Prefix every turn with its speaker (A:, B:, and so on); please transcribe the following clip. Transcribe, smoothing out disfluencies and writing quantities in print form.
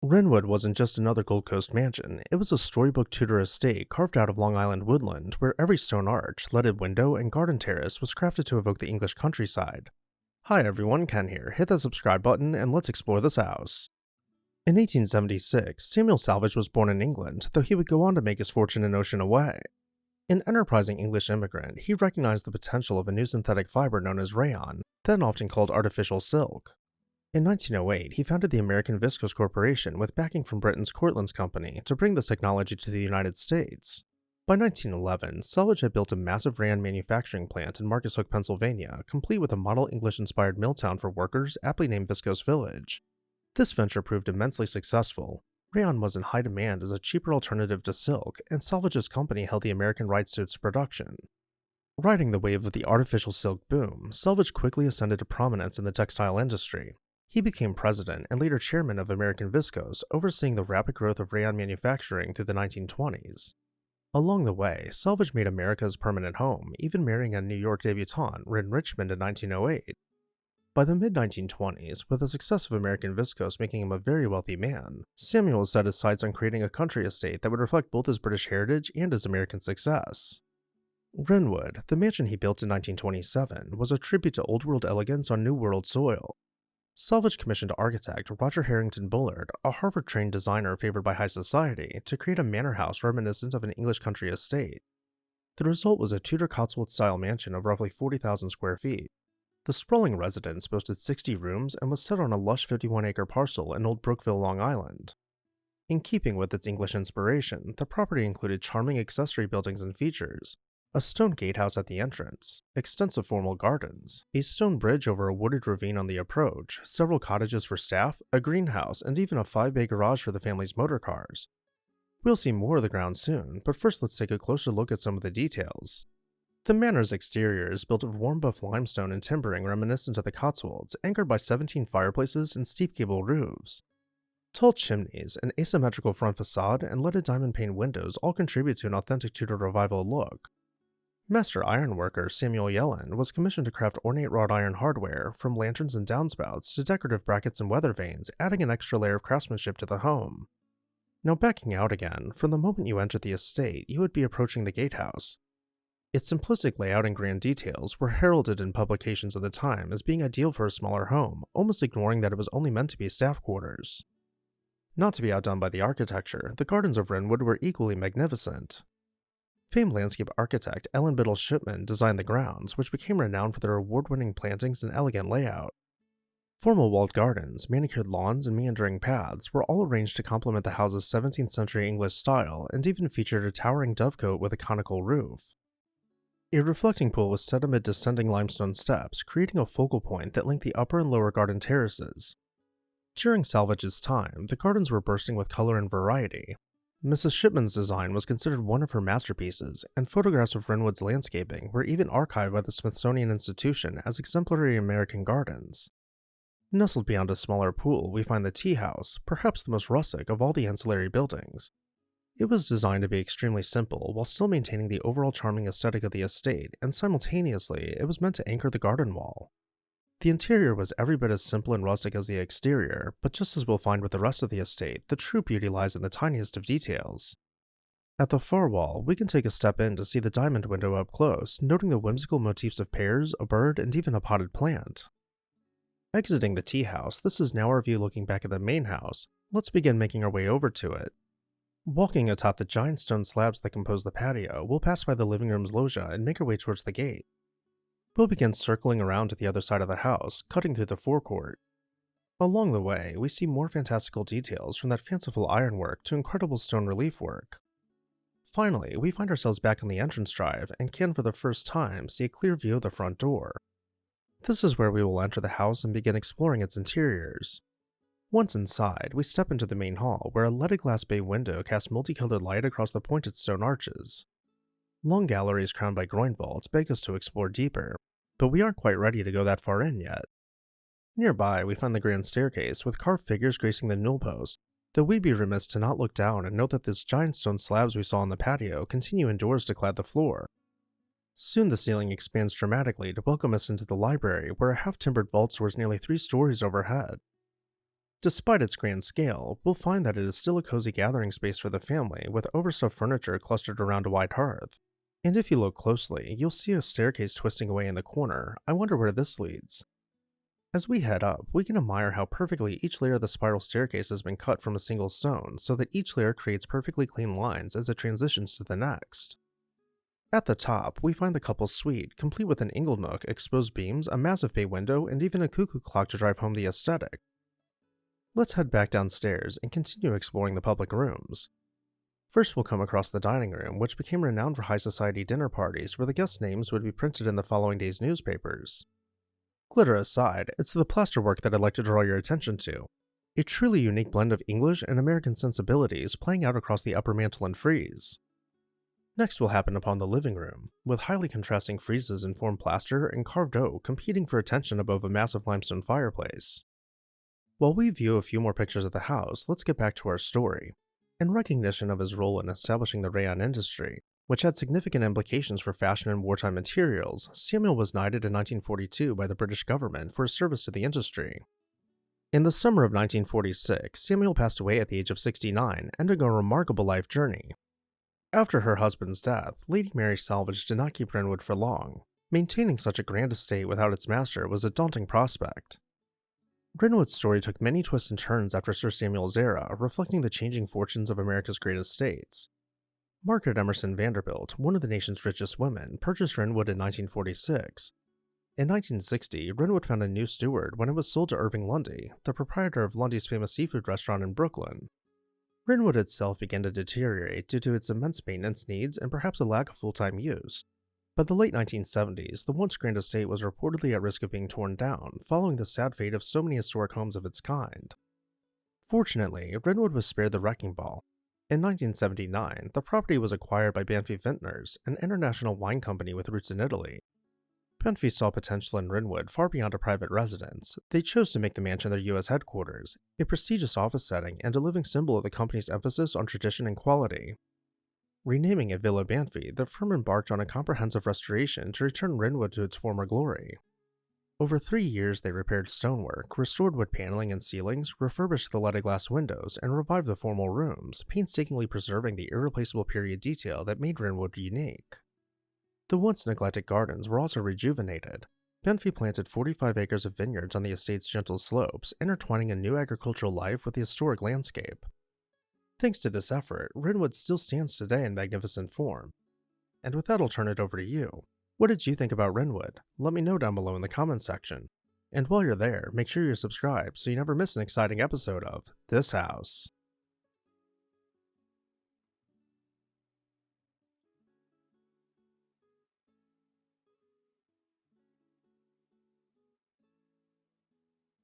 A: Renwood wasn't just another Gold Coast mansion, it was a storybook Tudor estate carved out of Long Island woodland where every stone arch, leaded window, and garden terrace was crafted to evoke the English countryside. Hi everyone, Ken here. Hit that subscribe button and let's explore this house. In 1876, Samuel Salvage was born in England, though he would go on to make his fortune an ocean away. An enterprising English immigrant, he recognized the potential of a new synthetic fiber known as rayon, then often called artificial silk. In 1908, he founded the American Viscose Corporation with backing from Britain's Cortland's Company to bring this technology to the United States. By 1911, Salvage had built a massive rayon manufacturing plant in Marcus Hook, Pennsylvania, complete with a model English-inspired mill town for workers aptly named Viscose Village. This venture proved immensely successful. Rayon was in high demand as a cheaper alternative to silk, and Salvage's company held the American rights to its production. Riding the wave of the artificial silk boom, Salvage quickly ascended to prominence in the textile industry. He became president and later chairman of American Viscose, overseeing the rapid growth of rayon manufacturing through the 1920s. Along the way, Salvage made America his permanent home, even marrying a New York debutante, Ryn Richmond, in 1908. By the mid-1920s, with the success of American Viscose making him a very wealthy man, Samuel set his sights on creating a country estate that would reflect both his British heritage and his American success. Renwood, the mansion he built in 1927, was a tribute to Old World elegance on New World soil. Salvage commissioned architect Roger Harrington Bullard, a Harvard-trained designer favored by high society, to create a manor house reminiscent of an English country estate. The result was a Tudor Cotswold-style mansion of roughly 40,000 square feet. The sprawling residence boasted 60 rooms and was set on a lush 51-acre parcel in Old Brookville, Long Island. In keeping with its English inspiration, the property included charming accessory buildings and features: a stone gatehouse at the entrance, extensive formal gardens, a stone bridge over a wooded ravine on the approach, several cottages for staff, a greenhouse, and even a 5-bay garage for the family's motor cars. We'll see more of the grounds soon, but first let's take a closer look at some of the details. The manor's exterior is built of warm buff limestone and timbering reminiscent of the Cotswolds, anchored by 17 fireplaces and steep gable roofs. Tall chimneys, an asymmetrical front facade, and leaded diamond pane windows all contribute to an authentic Tudor Revival look. Master ironworker Samuel Yellen was commissioned to craft ornate wrought iron hardware, from lanterns and downspouts to decorative brackets and weather vanes, adding an extra layer of craftsmanship to the home. Now backing out again, from the moment you enter the estate, you would be approaching the gatehouse. Its simplistic layout and grand details were heralded in publications of the time as being ideal for a smaller home, almost ignoring that it was only meant to be staff quarters. Not to be outdone by the architecture, the gardens of Renwood were equally magnificent. Famed landscape architect Ellen Biddle Shipman designed the grounds, which became renowned for their award-winning plantings and elegant layout. Formal walled gardens, manicured lawns, and meandering paths were all arranged to complement the house's 17th century English style, and even featured a towering dovecote with a conical roof. A reflecting pool was set amid descending limestone steps, creating a focal point that linked the upper and lower garden terraces. During Salvage's time, the gardens were bursting with color and variety. Mrs. Shipman's design was considered one of her masterpieces, and photographs of Renwood's landscaping were even archived by the Smithsonian Institution as exemplary American gardens. Nestled beyond a smaller pool, we find the tea house, perhaps the most rustic of all the ancillary buildings. It was designed to be extremely simple while still maintaining the overall charming aesthetic of the estate, and simultaneously, it was meant to anchor the garden wall. The interior was every bit as simple and rustic as the exterior, but just as we'll find with the rest of the estate, the true beauty lies in the tiniest of details. At the far wall, we can take a step in to see the diamond window up close, noting the whimsical motifs of pears, a bird, and even a potted plant. Exiting the tea house, this is now our view looking back at the main house. Let's begin making our way over to it. Walking atop the giant stone slabs that compose the patio, we'll pass by the living room's loggia and make our way towards the gate. We'll begin circling around to the other side of the house, cutting through the forecourt. Along the way, we see more fantastical details, from that fanciful ironwork to incredible stone relief work. Finally, we find ourselves back on the entrance drive and can for the first time see a clear view of the front door. This is where we will enter the house and begin exploring its interiors. Once inside, we step into the main hall, where a leaded glass bay window casts multicolored light across the pointed stone arches. Long galleries crowned by groin vaults beg us to explore deeper, but we aren't quite ready to go that far in yet. Nearby, we find the grand staircase with carved figures gracing the newel post, though we'd be remiss to not look down and note that these giant stone slabs we saw on the patio continue indoors to clad the floor. Soon the ceiling expands dramatically to welcome us into the library, where a half-timbered vault soars nearly 3 stories overhead. Despite its grand scale, we'll find that it is still a cozy gathering space for the family with overstuffed furniture clustered around a wide hearth. And if you look closely, you'll see a staircase twisting away in the corner. I wonder where this leads. As we head up, we can admire how perfectly each layer of the spiral staircase has been cut from a single stone, so that each layer creates perfectly clean lines as it transitions to the next. At the top, we find the couple's suite, complete with an ingle nook, exposed beams, a massive bay window, and even a cuckoo clock to drive home the aesthetic. Let's head back downstairs and continue exploring the public rooms. First, we'll come across the dining room, which became renowned for high society dinner parties where the guest names would be printed in the following day's newspapers. Glitter aside, it's the plasterwork that I'd like to draw your attention to. A truly unique blend of English and American sensibilities playing out across the upper mantel and frieze. Next, we'll happen upon the living room, with highly contrasting friezes in formed plaster and carved oak competing for attention above a massive limestone fireplace. While we view a few more pictures of the house, let's get back to our story. In recognition of his role in establishing the Rayon industry, which had significant implications for fashion and wartime materials, Samuel was knighted in 1942 by the British government for his service to the industry. In the summer of 1946, Samuel passed away at the age of 69, ending a remarkable life journey. After her husband's death, Lady Mary Salvage did not keep Renwood for long. Maintaining such a grand estate without its master was a daunting prospect. Renwood's story took many twists and turns after Sir Samuel's era, reflecting the changing fortunes of America's great estates. Margaret Emerson Vanderbilt, one of the nation's richest women, purchased Renwood in 1946. In 1960, Renwood found a new steward when it was sold to Irving Lundy, the proprietor of Lundy's famous seafood restaurant in Brooklyn. Renwood itself began to deteriorate due to its immense maintenance needs and perhaps a lack of full-time use. By the late 1970s, the once grand estate was reportedly at risk of being torn down, following the sad fate of so many historic homes of its kind. Fortunately, Renwood was spared the wrecking ball. In 1979, the property was acquired by Banfi Vintners, an international wine company with roots in Italy. Banfi saw potential in Renwood far beyond a private residence. They chose to make the mansion their U.S. headquarters, a prestigious office setting and a living symbol of the company's emphasis on tradition and quality. Renaming it Villa Banfi, the firm embarked on a comprehensive restoration to return Renwood to its former glory. Over 3 years, they repaired stonework, restored wood paneling and ceilings, refurbished the leaded glass windows, and revived the formal rooms, painstakingly preserving the irreplaceable period detail that made Renwood unique. The once neglected gardens were also rejuvenated. Banfi planted 45 acres of vineyards on the estate's gentle slopes, intertwining a new agricultural life with the historic landscape. Thanks to this effort, Renwood still stands today in magnificent form. And with that, I'll turn it over to you. What did you think about Renwood? Let me know down below in the comments section. And while you're there, make sure you're subscribed so you never miss an exciting episode of This House.